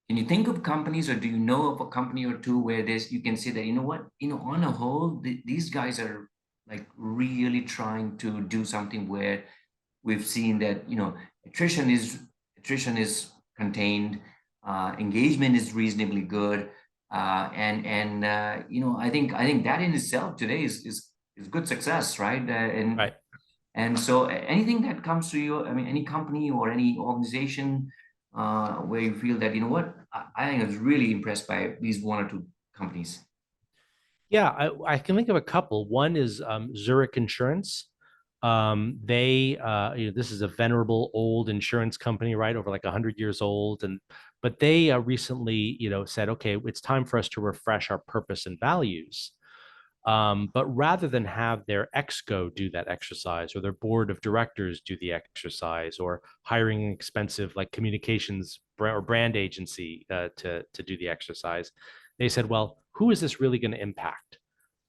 Can you think of companies, or do you know of a company or two where there's you can say that, you know what, on a whole, these guys are like really trying to do something where we've seen that, attrition is attrition is contained, engagement is reasonably good, and I think that in itself today is good success, right? And Right. and so anything that comes to you, I mean, any company or any organization where you feel that, I think I was really impressed by these one or two companies. Yeah, I can think of a couple. One is Zurich Insurance. This is a venerable old insurance company, right, over like 100 years old, and but they recently, said, okay, it's time for us to refresh our purpose and values. But rather than have their exco do that exercise or their board of directors do the exercise or hiring an expensive like communications or brand agency to do the exercise, they said, well, who is this really going to impact?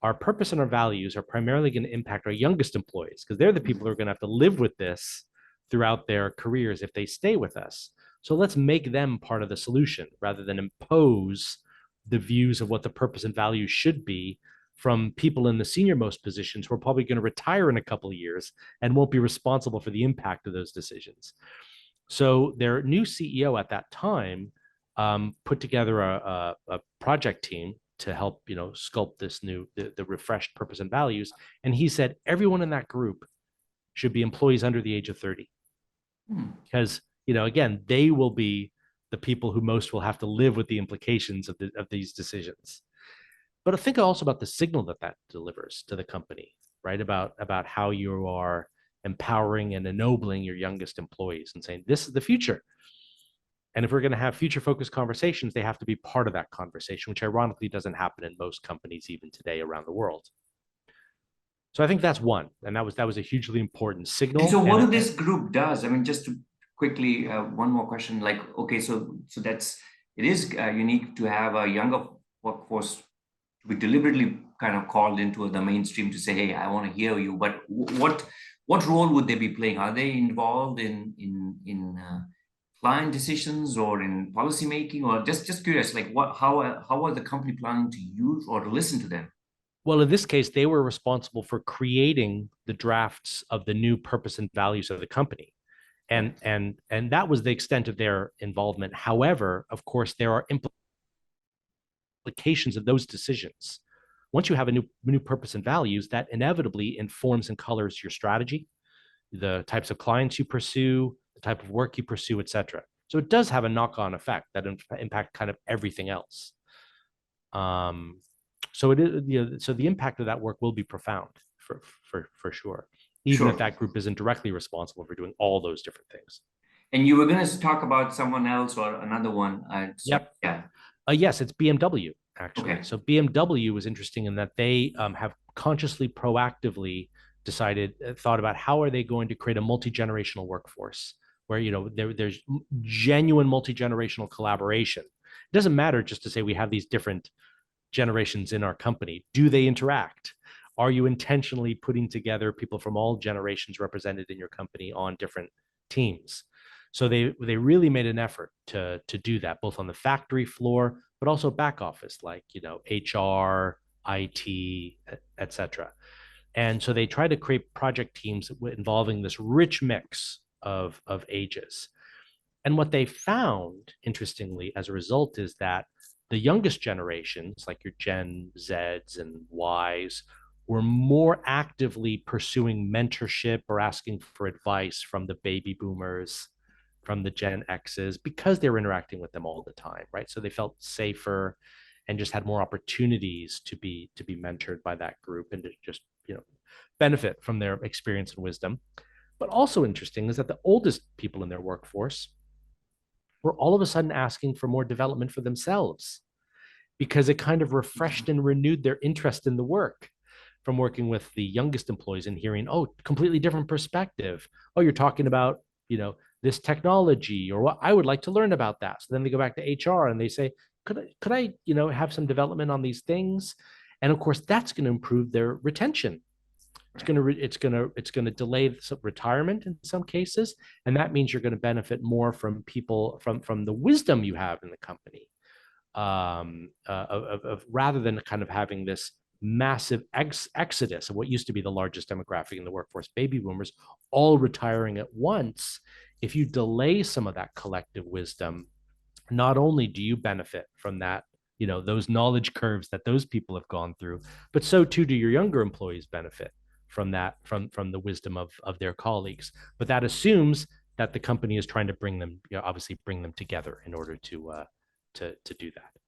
Our purpose and our values are primarily going to impact our youngest employees because they're the people who are going to have to live with this throughout their careers if they stay with us. So let's make them part of the solution rather than impose the views of what the purpose and values should be from people in the senior most positions who are probably going to retire in a couple of years and won't be responsible for the impact of those decisions. So their new CEO at that time put together a project team to help sculpt this the refreshed purpose and values. And he said everyone in that group should be employees under the age of 30 Hmm. because again they will be the people who most will have to live with the implications of these decisions. But think also about the signal that that delivers to the company, right? About how you are empowering and ennobling your youngest employees and saying this is the future. And if we're going to have future focused conversations, they have to be part of that conversation, which ironically doesn't happen in most companies even today around the world. So I think that's one, and that was a hugely important And so signal. what And this group does, I mean, just to quickly, one more question, like, okay, so it is unique to have a younger workforce to be deliberately kind of called into the mainstream to say, hey, I want to hear you. But what role would they be playing? Are they involved in client decisions or in policy making, or just curious, like how are the company planning to use or to listen to them? well, in this case, they were responsible for creating the drafts of the new purpose and values of the company. And that was the extent of their involvement. However, of course, there are implications of those decisions. Once you have a new purpose and values, that inevitably informs and colors your strategy, the types of clients you pursue, the type of work you pursue, etc. So it does have a knock-on effect that impact kind of everything else. Um, so it is, so the impact of that work will be profound for sure, even if Sure. that group isn't directly responsible for doing all those different things. And you were going to talk about someone else or another one. So Yep. yeah. Yes, it's BMW actually. Okay. So BMW was interesting in that they have consciously, proactively thought about how are they going to create a multi-generational workforce where there's genuine multi-generational collaboration. It doesn't matter just to say we have these different generations in our company. Do they interact? Are you intentionally putting together people from all generations represented in your company on different teams? So they really made an effort to do that, both on the factory floor, but also back office, like HR, IT, etc. And so they try to create project teams involving this rich mix of ages. And what they found, interestingly, as a result, is that the youngest generations, like your Gen Zs and Ys, were more actively pursuing mentorship or asking for advice from the baby boomers, from the Gen Xs, because they were interacting with them all the time, right? So they felt safer and just had more opportunities to be mentored by that group and to just benefit from their experience and wisdom. But also interesting is that the oldest people in their workforce were all of a sudden asking for more development for themselves because it kind of refreshed and renewed their interest in the work from working with the youngest employees and hearing, oh, completely different perspective. Oh, you're talking about, this technology, or what I would like to learn about that. So then they go back to HR and they say, could I, have some development on these things? And of course, that's going to improve their retention it's going to delay retirement in some cases, and that means you're going to benefit more from people from the wisdom you have in the company, rather than kind of having this massive exodus of what used to be the largest demographic in the workforce, baby boomers, all retiring at once. If you delay some of that collective wisdom, not only do you benefit from that, those knowledge curves that those people have gone through, but so too do your younger employees benefit from that, from the wisdom of their colleagues. But that assumes that the company is trying to bring them, obviously bring them together in order to do that.